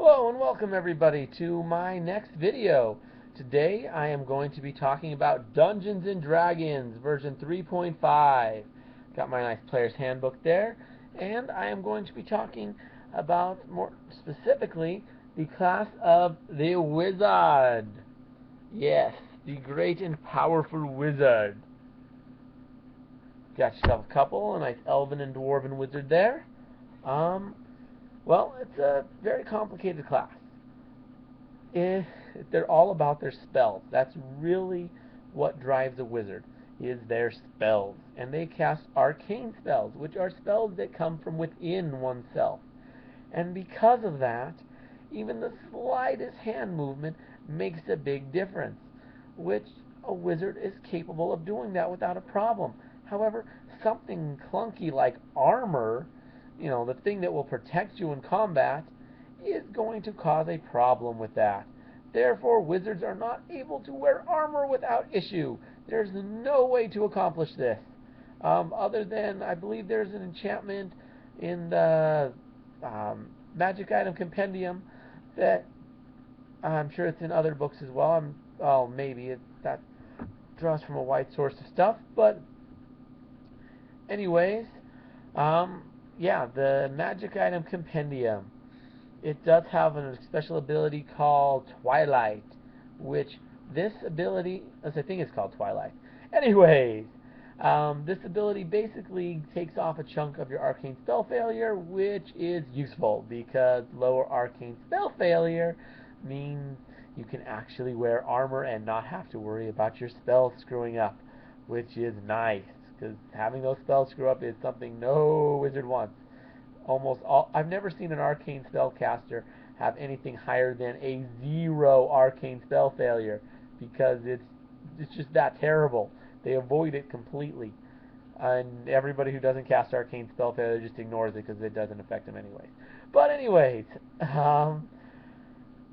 Hello and welcome everybody to my next video. Today I am going to be talking about Dungeons & Dragons version 3.5. Got my nice player's handbook there, and I am going to be talking about, more specifically, the class of the Wizard. Yes, the great and powerful Wizard. Got yourself a couple, a nice Elven and Dwarven Wizard there. Well, it's a very complicated class. They're all about their spells. That's really what drives a wizard, is their spells. And they cast arcane spells, which are spells that come from within oneself. And because of that, even the slightest hand movement makes a big difference, which a wizard is capable of doing that without a problem. However, something clunky like armor, the thing that will protect you in combat, is going to cause a problem with that. Therefore, wizards are not able to wear armor without issue. There's no way to accomplish this. Other than, I believe there's an enchantment in the Magic Item Compendium that I'm sure it's in other books as well. Maybe that draws from a wide source of stuff. But anyways, yeah, the Magic Item Compendium. It does have a special ability called Twilight, which this ability, as I think it's called Twilight. Anyways, this ability basically takes off a chunk of your arcane spell failure, which is useful because lower arcane spell failure means you can actually wear armor and not have to worry about your spells screwing up, which is nice, because having those spells screw up is something no wizard wants. I've never seen an arcane spellcaster have anything higher than a 0 arcane spell failure, because it's just that terrible. They avoid it completely, and everybody who doesn't cast arcane spell failure just ignores it because it doesn't affect them anyways. But anyways,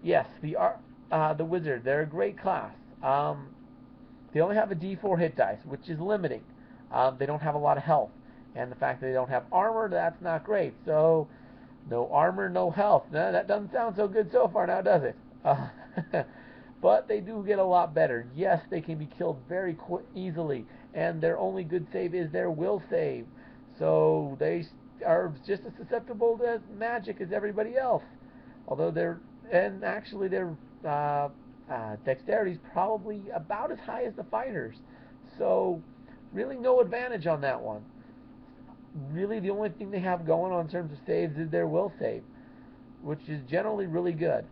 yes, the wizard, they're a great class. They only have a D4 hit dice, which is limiting. They don't have a lot of health. And the fact that they don't have armor, that's not great. So, no armor, no health. No, that doesn't sound so good so far now, does it? But they do get a lot better. Yes, they can be killed very easily. And their only good save is their will save. So, they are just as susceptible to magic as everybody else. Although their dexterity is probably about as high as the fighters. So, really no advantage on that one. Really, the only thing they have going on in terms of saves is their will save, which is generally really good.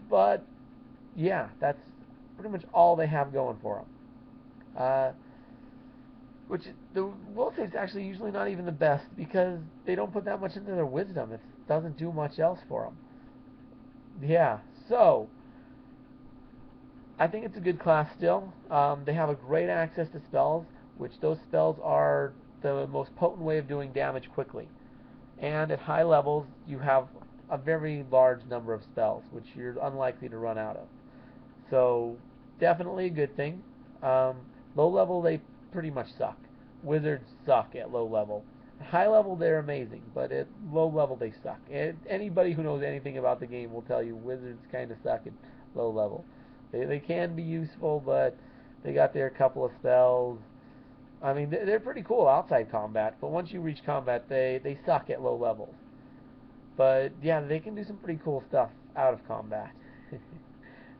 But yeah, that's pretty much all they have going for them. The will save is actually usually not even the best, because they don't put that much into their wisdom. It doesn't do much else for them. Yeah, so I think it's a good class still. They have a great access to spells, which those spells are the most potent way of doing damage quickly. And at high levels, you have a very large number of spells, which you're unlikely to run out of. So, definitely a good thing. Low level, they pretty much suck. Wizards suck at low level. At high level, they're amazing, but at low level, they suck. And anybody who knows anything about the game will tell you wizards kind of suck at low level. They can be useful, but they got their couple of spells. I mean, they're pretty cool outside combat, but once you reach combat, they suck at low levels. But yeah, they can do some pretty cool stuff out of combat.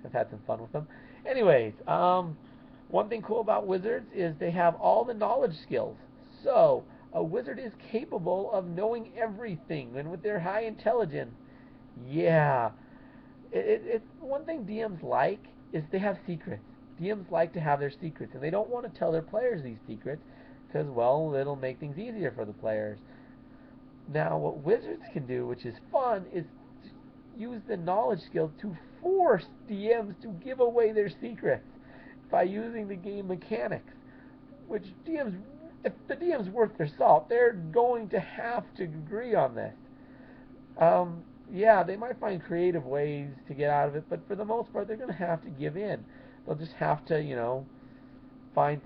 I've had some fun with them. Anyways, one thing cool about wizards is they have all the knowledge skills. So, a wizard is capable of knowing everything, and with their high intelligence, yeah. One thing DMs like is they have secrets. DMs like to have their secrets, and they don't want to tell their players these secrets because, well, it'll make things easier for the players. Now, what wizards can do, which is fun, is use the knowledge skill to force DMs to give away their secrets by using the game mechanics, which if the DM's worth their salt, they're going to have to agree on this. Yeah, they might find creative ways to get out of it, but for the most part, they're going to have to give in. They'll just have to, find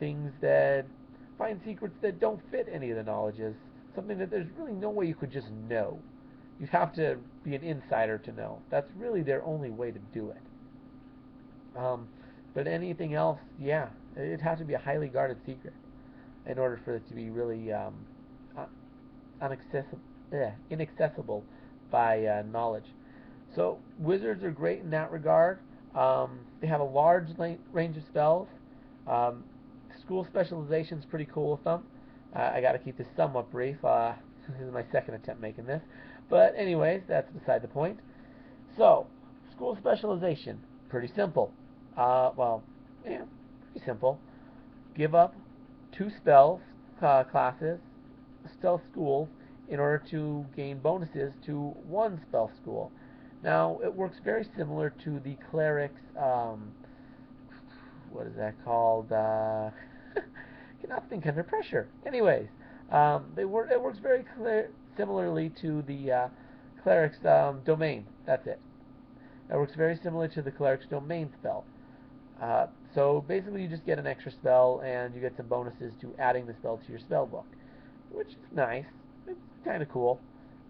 secrets that don't fit any of the knowledges. Something that there's really no way you could just know. You have to be an insider to know. That's really their only way to do it. But anything else, yeah, it has to be a highly guarded secret in order for it to be really inaccessible by knowledge. So wizards are great in that regard. They have a large range of spells. Um, School specialization is pretty cool with them. I got to keep this somewhat brief. This is my second attempt making this. But anyways, that's beside the point. So, school specialization, pretty simple. Well, yeah, pretty simple. Give up 2 spells, classes, spell schools, in order to gain bonuses to 1 spell school. Now, it works very similar to the cleric's, what is that called? Cannot think under pressure. Anyways, it works very similarly to the cleric's domain. That's it. It works very similar to the cleric's domain spell. So basically, you just get an extra spell, and you get some bonuses to adding the spell to your spell book, which is nice. It's kind of cool.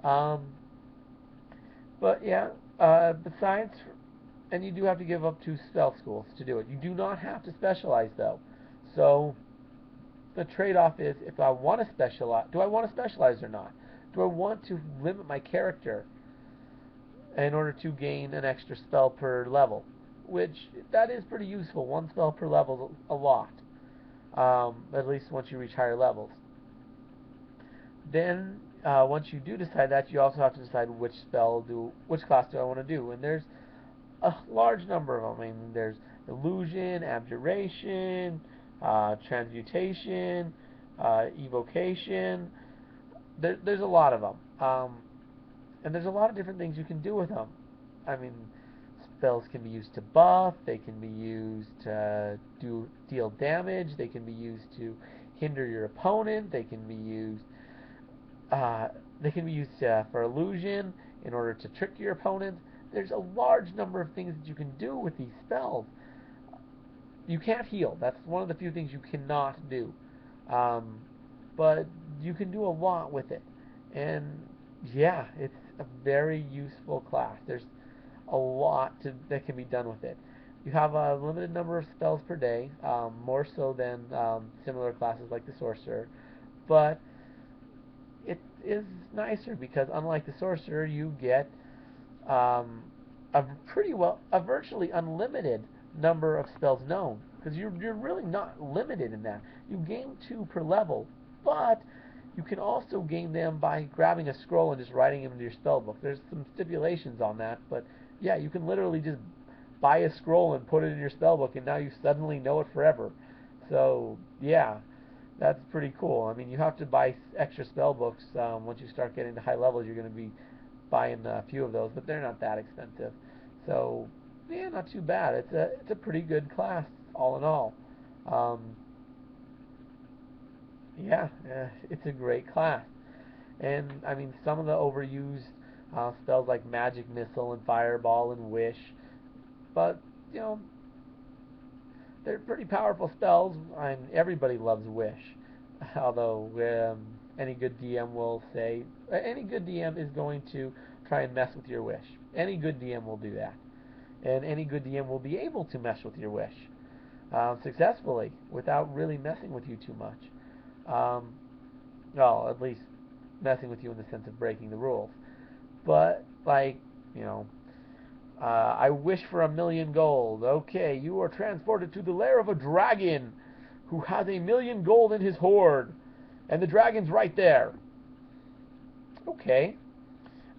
Um, but yeah, besides, and you do have to give up 2 spell schools to do it. You do not have to specialize though. So the trade-off is, if I want to specialize, do I want to specialize or not? Do I want to limit my character in order to gain an extra spell per level? Which, that is pretty useful. 1 spell per level is a lot. At least once you reach higher levels. Then, once you do decide that, you also have to decide which class do I want to do. And there's a large number of them. I mean, there's illusion, abjuration, transmutation, evocation. There's a lot of them. And there's a lot of different things you can do with them. I mean, spells can be used to buff, they can be used to deal damage, they can be used to hinder your opponent, they can be used for illusion in order to trick your opponent. There's a large number of things that you can do with these spells. You can't heal. That's one of the few things you cannot do. But you can do a lot with it. And yeah, it's a very useful class. There's a lot that can be done with it. You have a limited number of spells per day, more so than similar classes like the Sorcerer. But it is nicer because, unlike the Sorcerer, you get a virtually unlimited number of spells known, because you're really not limited in that. You gain 2 per level, but you can also gain them by grabbing a scroll and just writing them into your spell book. There's some stipulations on that, but yeah, you can literally just buy a scroll and put it in your spell book, and now you suddenly know it forever. So yeah, that's pretty cool. I mean, you have to buy extra spell books once you start getting to high levels. You're going to be buying a few of those, but they're not that expensive. So yeah, not too bad. It's a pretty good class all in all. Yeah, it's a great class. And I mean, some of the overused spells like Magic Missile and Fireball and Wish, but you know, they're pretty powerful spells, and everybody loves Wish. Although any good DM will say, any good DM is going to try and mess with your Wish. Any good DM will do that. And any good DM will be able to mess with your Wish successfully without really messing with you too much. Well, at least messing with you in the sense of breaking the rules. But, like, you know, I wish for 1,000,000 gold. Okay, you are transported to the lair of a dragon who has 1,000,000 gold in his hoard. And the dragon's right there. Okay,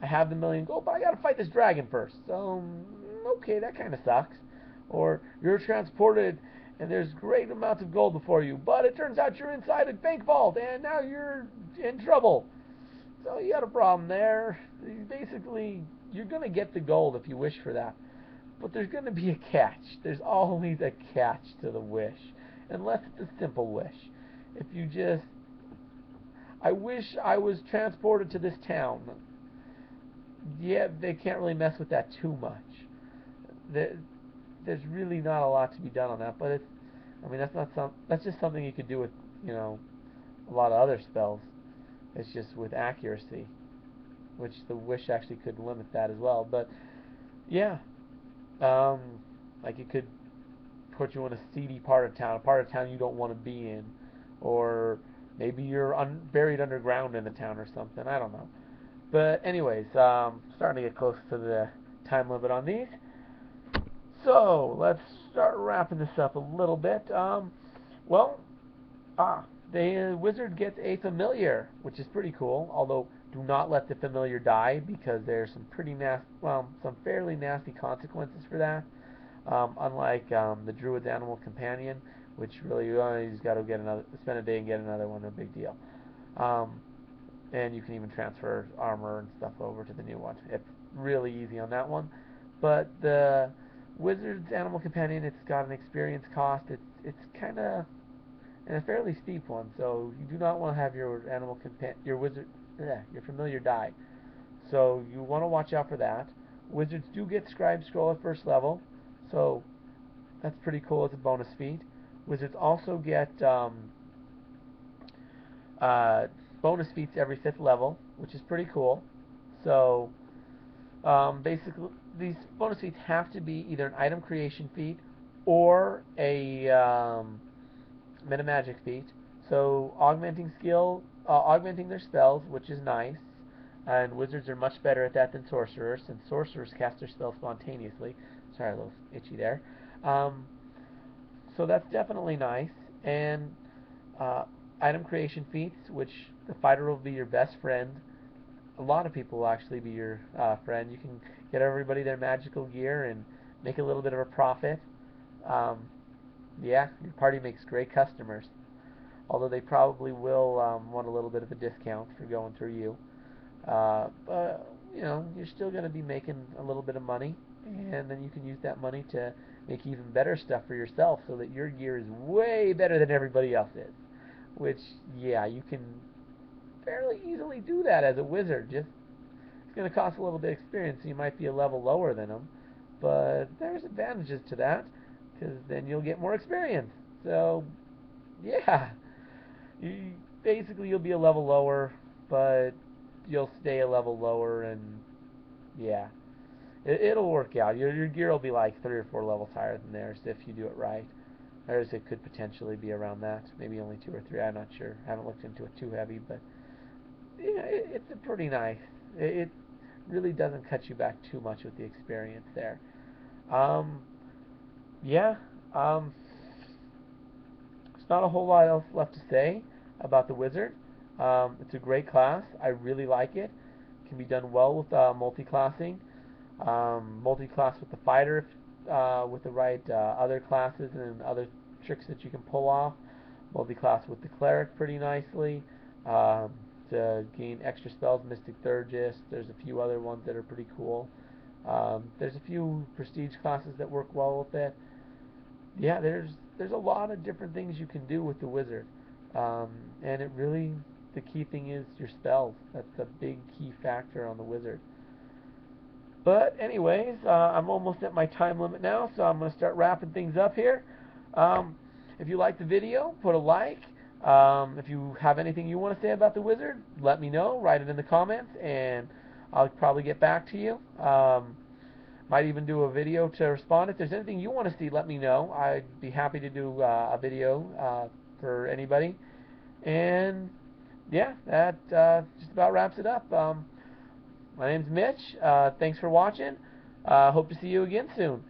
I have the 1,000,000 gold, but I gotta fight this dragon first. So, okay, that kind of sucks. Or, you're transported and there's great amounts of gold before you, but it turns out you're inside a bank vault and now you're in trouble. So you got a problem there. Basically, you're going to get the gold if you wish for that. But there's going to be a catch. There's always a catch to the wish. Unless it's a simple wish. If you just, I wish I was transported to this town. Yeah, they can't really mess with that too much. There's really not a lot to be done on that. But I mean, that's just something you could do with, you know, a lot of other spells. It's just with accuracy. which the wish actually could limit that as well. But yeah, um, like it could put you in a seedy part of town, a part of town you don't want to be in, or maybe you're buried underground in the town or something. I don't know. But anyways, starting to get close to the time limit on these. So let's start wrapping this up a little bit. Well, the wizard gets a familiar, which is pretty cool. Although, do not let the familiar die because there's some some fairly nasty consequences for that. Unlike the druid's animal companion, which really you just got to spend a day and get another one, no big deal. And you can even transfer armor and stuff over to the new one. It's really easy on that one. But the wizard's animal companion, it's got an experience cost. It's kind of a fairly steep one, so you do not want to have your your familiar die. So you want to watch out for that. Wizards do get scribe scroll at first level, so that's pretty cool as a bonus feat. Wizards also get bonus feats every 5th level, which is pretty cool. So basically, these bonus feats have to be either an item creation feat or a metamagic feat. So augmenting their spells, which is nice. And wizards are much better at that than sorcerers, since sorcerers cast their spells spontaneously. Sorry, a little itchy there. So that's definitely nice. And item creation feats, which the fighter will be your best friend. A lot of people will actually be your friend. You can get everybody their magical gear and make a little bit of a profit. Yeah, your party makes great customers. Although they probably will want a little bit of a discount for going through you. But, you know, you're still going to be making a little bit of money. And then you can use that money to make even better stuff for yourself so that your gear is way better than everybody else's. Which, yeah, you can fairly easily do that as a wizard. It's going to cost a little bit of experience, so you might be a level lower than them. But there's advantages to that, because then you'll get more experience. So, yeah, basically you'll be a level lower, but you'll stay a level lower, and yeah, it'll work out. Your gear will be like 3 or 4 levels higher than theirs if you do it right. Theirs, it could potentially be around that, maybe only 2 or 3. I'm not sure. I haven't looked into it too heavy, but yeah, it's a pretty nice. It really doesn't cut you back too much with the experience there. Yeah. There's not a whole lot else left to say about the wizard. It's a great class. I really like it. It can be done well with multiclassing. Multiclass with the fighter with the right other classes and other tricks that you can pull off. Multiclass with the cleric pretty nicely. To gain extra spells, Mystic Thurgist. There's a few other ones that are pretty cool. There's a few prestige classes that work well with it. Yeah, there's a lot of different things you can do with the wizard, and the key thing is your spells. That's a big key factor on the wizard. But anyways, I'm almost at my time limit now, so I'm going to start wrapping things up here. If you like the video, put a like. If you have anything you want to say about the wizard, let me know. Write it in the comments, and I'll probably get back to you. Might even do a video to respond. If there's anything you want to see, let me know. I'd be happy to do a video for anybody. And yeah, that just about wraps it up. My name's Mitch. Thanks for watching. Hope to see you again soon.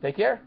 Take care.